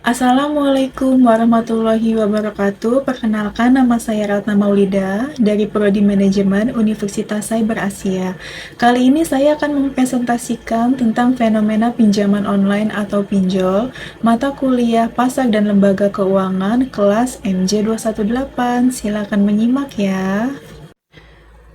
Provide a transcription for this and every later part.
Assalamualaikum warahmatullahi wabarakatuh. Perkenalkan, nama saya Ratna Maulida dari Prodi Manajemen Universitas Cyber Asia. Kali ini saya akan mempresentasikan tentang fenomena pinjaman online atau pinjol, mata kuliah pasar dan lembaga keuangan kelas MJ218. Silakan menyimak ya.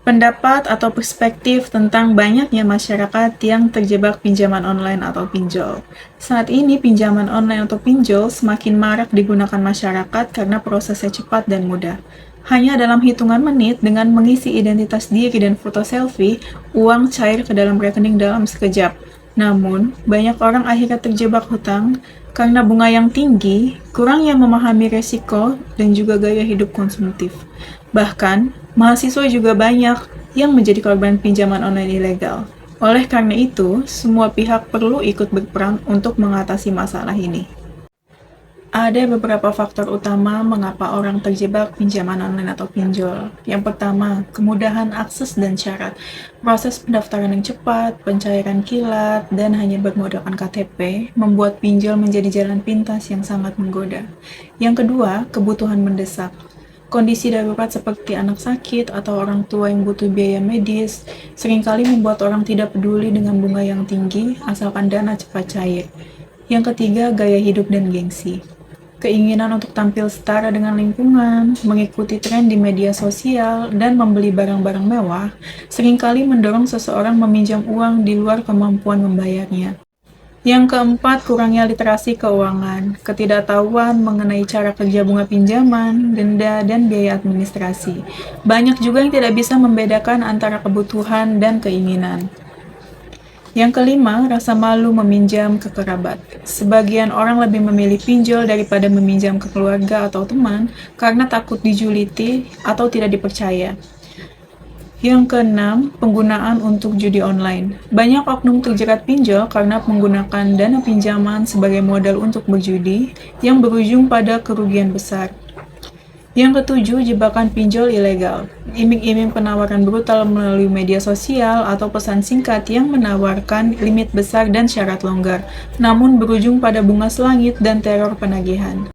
Pendapat atau perspektif tentang banyaknya masyarakat yang terjebak pinjaman online atau pinjol. Saat ini pinjaman online atau pinjol semakin marak digunakan masyarakat karena prosesnya cepat dan mudah. Hanya dalam hitungan menit dengan mengisi identitas diri dan foto selfie, uang cair ke dalam rekening dalam sekejap. Namun, banyak orang akhirnya terjebak hutang karena bunga yang tinggi, kurangnya memahami resiko, dan juga gaya hidup konsumtif. Bahkan, mahasiswa juga banyak yang menjadi korban pinjaman online ilegal. Oleh karena itu, semua pihak perlu ikut berperan untuk mengatasi masalah ini. Ada beberapa faktor utama mengapa orang terjebak pinjaman online atau pinjol. Yang pertama, kemudahan akses dan syarat. Proses pendaftaran yang cepat, pencairan kilat, dan hanya bermodalkan KTP membuat pinjol menjadi jalan pintas yang sangat menggoda. Yang kedua, kebutuhan mendesak. Kondisi darurat seperti anak sakit atau orang tua yang butuh biaya medis seringkali membuat orang tidak peduli dengan bunga yang tinggi asalkan dana cepat cair. Yang ketiga, gaya hidup dan gengsi. Keinginan untuk tampil setara dengan lingkungan, mengikuti tren di media sosial, dan membeli barang-barang mewah seringkali mendorong seseorang meminjam uang di luar kemampuan membayarnya. Yang keempat, kurangnya literasi keuangan, ketidaktahuan mengenai cara kerja bunga pinjaman, denda, dan biaya administrasi. Banyak juga yang tidak bisa membedakan antara kebutuhan dan keinginan. Yang kelima, rasa malu meminjam ke kerabat. Sebagian orang lebih memilih pinjol daripada meminjam ke keluarga atau teman karena takut dijuliti atau tidak dipercaya. Yang keenam, penggunaan untuk judi online. Banyak oknum terjerat pinjol karena menggunakan dana pinjaman sebagai modal untuk berjudi yang berujung pada kerugian besar. Yang ketujuh, jebakan pinjol ilegal. Iming-iming penawaran brutal melalui media sosial atau pesan singkat yang menawarkan limit besar dan syarat longgar, namun berujung pada bunga selangit dan teror penagihan.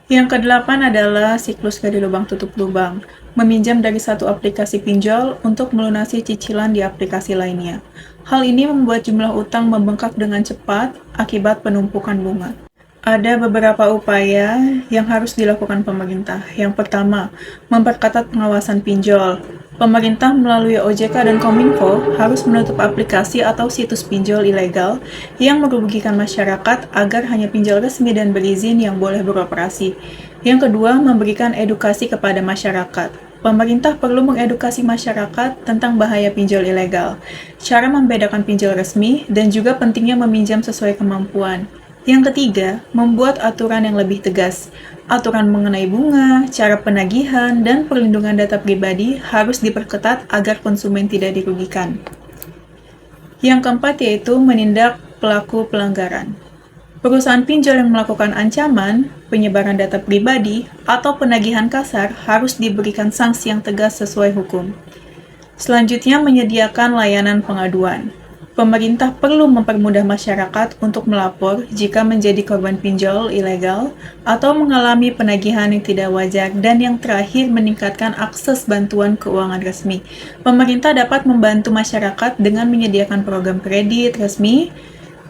Yang kedelapan adalah siklus gali lubang tutup lubang. Meminjam dari satu aplikasi pinjol untuk melunasi cicilan di aplikasi lainnya. Hal ini membuat jumlah utang membengkak dengan cepat akibat penumpukan bunga. Ada beberapa upaya yang harus dilakukan pemerintah. Yang pertama, memperketat pengawasan pinjol. Pemerintah melalui OJK dan Kominfo harus menutup aplikasi atau situs pinjol ilegal yang merugikan masyarakat agar hanya pinjol resmi dan berizin yang boleh beroperasi. Yang kedua, memberikan edukasi kepada masyarakat. Pemerintah perlu mengedukasi masyarakat tentang bahaya pinjol ilegal, cara membedakan pinjol resmi, dan juga pentingnya meminjam sesuai kemampuan. Yang ketiga, membuat aturan yang lebih tegas. Aturan mengenai bunga, cara penagihan, dan perlindungan data pribadi harus diperketat agar konsumen tidak dirugikan. Yang keempat yaitu menindak pelaku pelanggaran. Perusahaan pinjol yang melakukan ancaman, penyebaran data pribadi, atau penagihan kasar harus diberikan sanksi yang tegas sesuai hukum. Selanjutnya, menyediakan layanan pengaduan. Pemerintah perlu mempermudah masyarakat untuk melapor jika menjadi korban pinjol ilegal atau mengalami penagihan yang tidak wajar, dan yang terakhir meningkatkan akses bantuan keuangan resmi. Pemerintah dapat membantu masyarakat dengan menyediakan program kredit resmi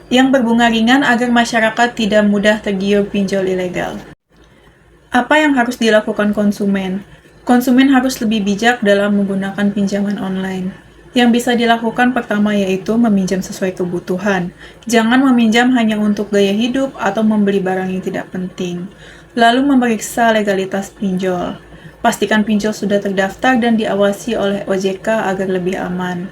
yang berbunga ringan agar masyarakat tidak mudah tergiur pinjol ilegal. Apa yang harus dilakukan konsumen? Konsumen harus lebih bijak dalam menggunakan pinjaman online. Yang bisa dilakukan pertama yaitu meminjam sesuai kebutuhan. Jangan meminjam hanya untuk gaya hidup atau membeli barang yang tidak penting. Lalu memeriksa legalitas pinjol. Pastikan pinjol sudah terdaftar dan diawasi oleh OJK agar lebih aman.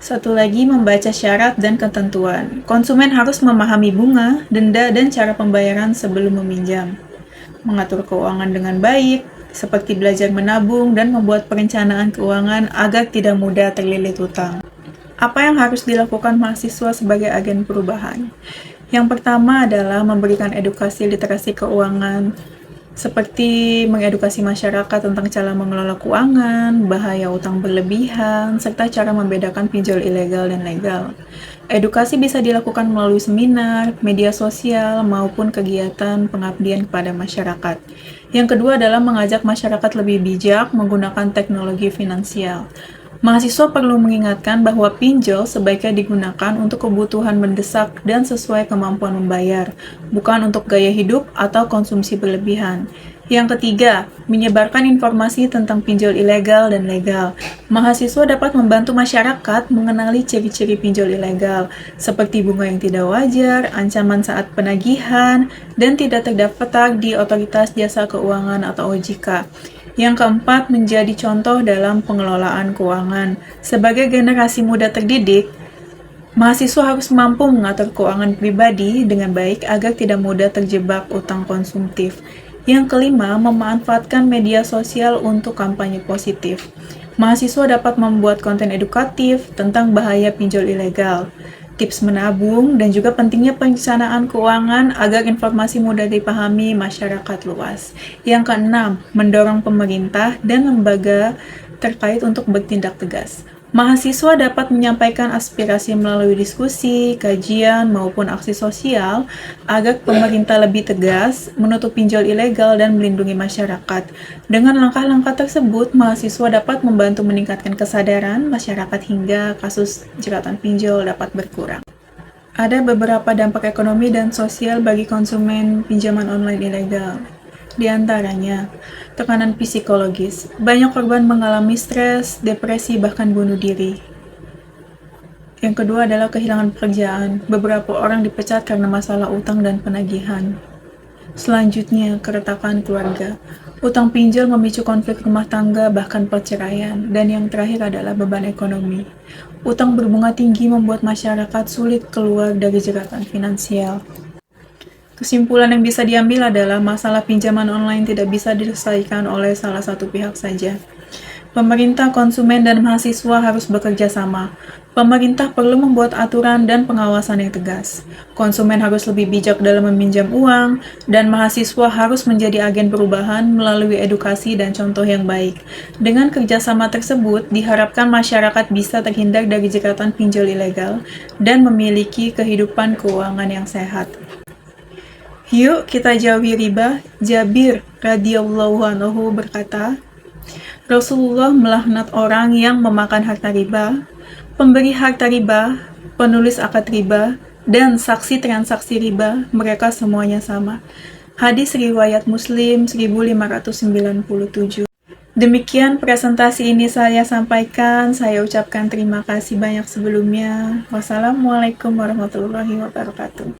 Satu lagi, membaca syarat dan ketentuan. Konsumen harus memahami bunga, denda, dan cara pembayaran sebelum meminjam. Mengatur keuangan dengan baik, seperti belajar menabung dan membuat perencanaan keuangan agar tidak mudah terlilit hutang. Apa yang harus dilakukan mahasiswa sebagai agen perubahan? Yang pertama adalah memberikan edukasi literasi keuangan seperti mengedukasi masyarakat tentang cara mengelola keuangan, bahaya utang berlebihan, serta cara membedakan pinjol ilegal dan legal. Edukasi bisa dilakukan melalui seminar, media sosial, maupun kegiatan pengabdian kepada masyarakat. Yang kedua adalah mengajak masyarakat lebih bijak menggunakan teknologi finansial. Mahasiswa perlu mengingatkan bahwa pinjol sebaiknya digunakan untuk kebutuhan mendesak dan sesuai kemampuan membayar, bukan untuk gaya hidup atau konsumsi berlebihan. Yang ketiga, menyebarkan informasi tentang pinjol ilegal dan legal. Mahasiswa dapat membantu masyarakat mengenali ciri-ciri pinjol ilegal, seperti bunga yang tidak wajar, ancaman saat penagihan, dan tidak terdaftar di Otoritas Jasa Keuangan atau OJK. Yang keempat, menjadi contoh dalam pengelolaan keuangan. Sebagai generasi muda terdidik, mahasiswa harus mampu mengatur keuangan pribadi dengan baik agar tidak mudah terjebak utang konsumtif. Yang kelima, memanfaatkan media sosial untuk kampanye positif. Mahasiswa dapat membuat konten edukatif tentang bahaya pinjol ilegal, tips menabung, dan juga pentingnya perencanaan keuangan agar informasi mudah dipahami masyarakat luas. Yang keenam, mendorong pemerintah dan lembaga terkait untuk bertindak tegas. Mahasiswa dapat menyampaikan aspirasi melalui diskusi, kajian, maupun aksi sosial agar pemerintah lebih tegas menutup pinjol ilegal dan melindungi masyarakat. Dengan langkah-langkah tersebut, mahasiswa dapat membantu meningkatkan kesadaran masyarakat hingga kasus jeratan pinjol dapat berkurang. Ada beberapa dampak ekonomi dan sosial bagi konsumen pinjaman online ilegal. Di antaranya, tekanan psikologis. Banyak korban mengalami stres, depresi, bahkan bunuh diri. Yang kedua adalah kehilangan pekerjaan. Beberapa orang dipecat karena masalah utang dan penagihan. Selanjutnya, keretakan keluarga. Utang pinjol memicu konflik rumah tangga, bahkan perceraian. Dan yang terakhir adalah beban ekonomi. Utang berbunga tinggi membuat masyarakat sulit keluar dari jeratan finansial. Kesimpulan yang bisa diambil adalah masalah pinjaman online tidak bisa diselesaikan oleh salah satu pihak saja. Pemerintah, konsumen, dan mahasiswa harus bekerja sama. Pemerintah perlu membuat aturan dan pengawasan yang tegas. Konsumen harus lebih bijak dalam meminjam uang, dan mahasiswa harus menjadi agen perubahan melalui edukasi dan contoh yang baik. Dengan kerjasama tersebut, diharapkan masyarakat bisa terhindar dari jeratan pinjol ilegal dan memiliki kehidupan keuangan yang sehat. Yuk kita jauhi riba. Jabir radhiyallahu anhu berkata, Rasulullah melaknat orang yang memakan harta riba, pemberi harta riba, penulis akad riba, dan saksi transaksi riba, mereka semuanya sama. Hadis riwayat Muslim 1597. Demikian presentasi ini saya sampaikan. Saya ucapkan terima kasih banyak sebelumnya. Wassalamualaikum warahmatullahi wabarakatuh.